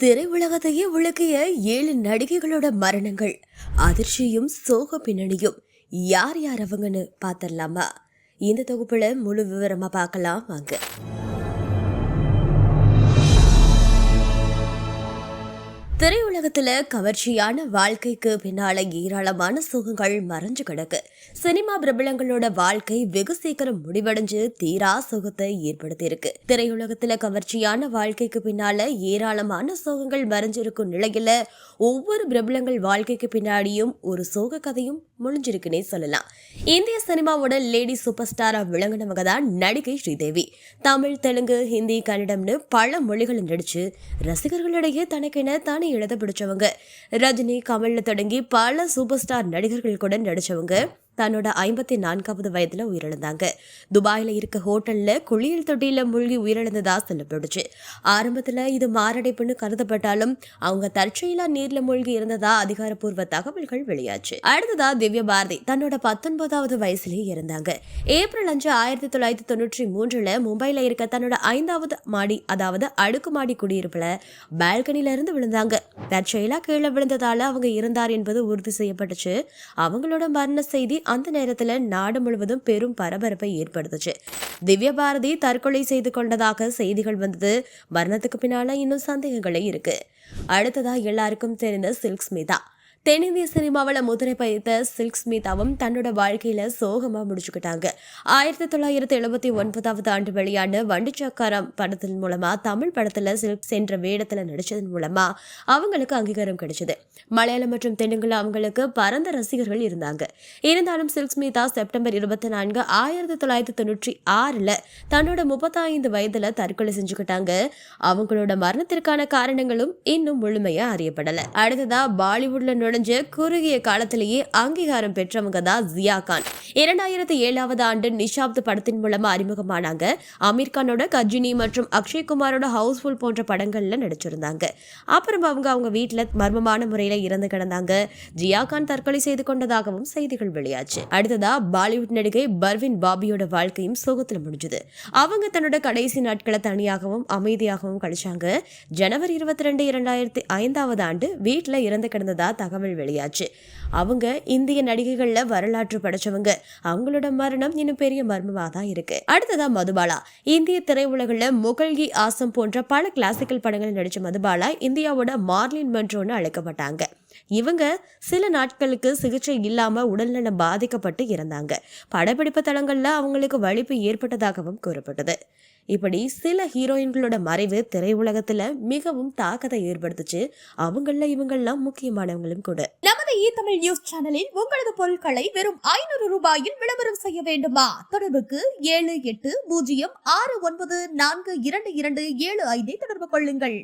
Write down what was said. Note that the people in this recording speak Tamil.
திரையுலகத்தையே உலகிய 7 நடிகைகளோட மரணங்கள், அதிர்ச்சியும் சோக பின்னணியும் யார் யார் அவங்கன்னு பாத்திரலாமா? இந்த தொகுப்புல முழு விவரமா பார்க்கலாம் வாங்க. திரையுலகத்துல கவர்ச்சியான வாழ்க்கைக்கு பின்னால ஏராளமான சுகங்கள் மறைஞ்சு கிடக்கு. சினிமா பிரபலங்களோட வாழ்க்கை வெகு சீக்கிரம் முடிவடைஞ்சு தீரா சுகத்தை ஏற்படுத்தி இருக்கு. திரையுலகத்துல கவர்ச்சியான வாழ்க்கைக்கு பின்னால ஏராளமான சோகங்கள் மறைஞ்சிருக்கும் நிலையில ஒவ்வொரு பிரபலங்கள் வாழ்க்கைக்கு பின்னாடியும் ஒரு சோக கதையும் முடிஞ்சிருக்குன்னே சொல்லலாம். இந்திய சினிமாவோட லேடி சூப்பர் ஸ்டாரா விளங்கினவங்க தான் நடிகை ஸ்ரீதேவி. தமிழ், தெலுங்கு, ஹிந்தி, கன்னடம்னு பல மொழிகளை நடிச்சு ரசிகர்களிடையே தனக்கென தானே எழுத பிடிச்சவங்க. ரஜினி, கமல்ல தொடங்கி பல சூப்பர் ஸ்டார் நடிகர்கள் கூட நடிச்சவங்க தன்னோட 54வது வயதுல உயிரிழந்தாங்க. துபாயில இருக்க ஹோட்டல்ல குளியல் தொட்டியில மூழ்கி உயிரிழந்ததா சொல்லப்படுச்சு. ஆரம்பத்துல இது மாரடைப்புன்னு கருதப்பட்டாலும் அவங்க தற்செயலா நீர்ல மூழ்கி இருந்ததா அதிகாரப்பூர்வ தகவல்கள் வெளியாச்சு. அடுத்ததா திவ்யா பாரதி தன்னோட 19வது வயசுலயே இருந்தாங்க. ஏப்ரல் 5, 1993 மும்பைல இருக்க தன்னோட 5வது மாடி, அதாவது அடுக்குமாடி குடியிருப்புல பால்கனில இருந்து விழுந்தாங்க. தற்செயலா கீழே விழுந்ததால அவங்க இருந்தார் என்பது உறுதி செய்யப்பட்டுச்சு. அவங்களோட மரண செய்தி அந்த நேரத்துல நாடு முழுவதும் பெரும் பரபரப்பை ஏற்படுத்துச்சு. திவ்யா பாரதி தற்கொலை செய்து கொண்டதாக செய்திகள் வந்தது. மரணத்துக்கு பின்னால இன்னும் சந்தேகங்களே இருக்கு. அடுத்ததா எல்லாருக்கும் தெரிந்த சில்க் ஸ்மிதா. தென்னிந்திய சினிமாவில் முதிரை பதித்த சில்க் ஸ்மிதாவும் தன்னோட வாழ்க்கையில சோகமா முடிச்சுக்கிட்டாங்க. 1979வது ஆண்டு வெளியான வண்டிச்சக்காரம் படத்தின் மூலமா தமிழ் படத்துல சில்க் சென்ற வேடத்துல நடிச்சதன் மூலமா அவங்களுக்கு அங்கீகாரம் கிடைச்சது. மலையாளம் மற்றும் தெலுங்குல அவங்களுக்கு பரந்த ரசிகர்கள் இருந்தாங்க. இருந்தாலும் சில்க் ஸ்மிதா செப்டம்பர் 24, 1996 தன்னோட 35 வயதுல தற்கொலை செஞ்சுக்கிட்டாங்க. அவங்களோட மரணத்திற்கான காரணங்களும் இன்னும் முழுமையா அறியப்படல. அடுத்ததா பாலிவுட்ல நுழைஞ்ச குறுகிய காலத்திலேயே அங்கீகாரம் பெற்றவங்க தான் ஜியா கான். 2007வது ஆண்டு நிஷாப்த் படத்தின் மூலமா அறிமுகமானாங்க. அமீர் கானோட கஜினி மற்றும் அக்ஷய்குமாரோட ஹவுஸ்ஃபுல் போன்ற படங்கள்ல நடிச்சிருந்தாங்க. அப்புறம் அவங்க வீட்டுல மர்மமான முறையில இறந்து கிடந்தாங்க. ஜியா கான் தற்கொலை செய்து கொண்டதாகவும் செய்திகள் வெளியாச்சு. அடுத்ததா பாலிவுட் நடிகை பர்வின் பாபியோட வாழ்க்கையும் சோகத்துல முடிஞ்சது. அவங்க தன்னோட கடைசி நாட்களை தனியாகவும் அமைதியாகவும் கழிச்சாங்க. ஜனவரி 22, 2005வது ஆண்டு வீட்டுல இறந்து கிடந்ததா தகவல் வெளியாச்சு. அவங்க இந்திய நடிகைகள்ல வரலாற்று படைச்சவங்க. அவங்களோட மரணம் இன்னும் பெரிய மர்மமா தான் இருக்கு. அடுத்ததா மதுபாலா. இந்திய திரையுலகில் முகல்கி, ஆசம் போன்ற பல கிளாசிக்கல் படங்கள் நடிச்ச மதுபாலா இந்தியாவோட மார்லின் மன்றோன்னு அழைக்கப்பட்டாங்க. இவங்க சில நாட்களுக்கு சிகிச்சை இல்லாம உடல்நலம் பாதிக்கப்பட்டு இறந்தாங்க. படப்பிடிப்பு தளங்கள்ல அவங்களுக்கு வலிப்பு ஏற்பட்டதாகவும் கூறப்பட்டது. இப்படி சில ஹீரோயின்களோட மறைவு திரையுலகத்துல மிகவும் தாக்கத்தை ஏற்படுத்துச்சு. அவங்கள இவங்கெல்லாம் முக்கியமானவங்களும் கூட. நமது தமிழ் நியூஸ் சேனலில் உங்களது பொருட்களை வெறும் 500 ரூபாயில் விளம்பரம் செய்ய வேண்டுமா? தொடர்புக்கு 7806942275 தொடர்பு கொள்ளுங்கள்.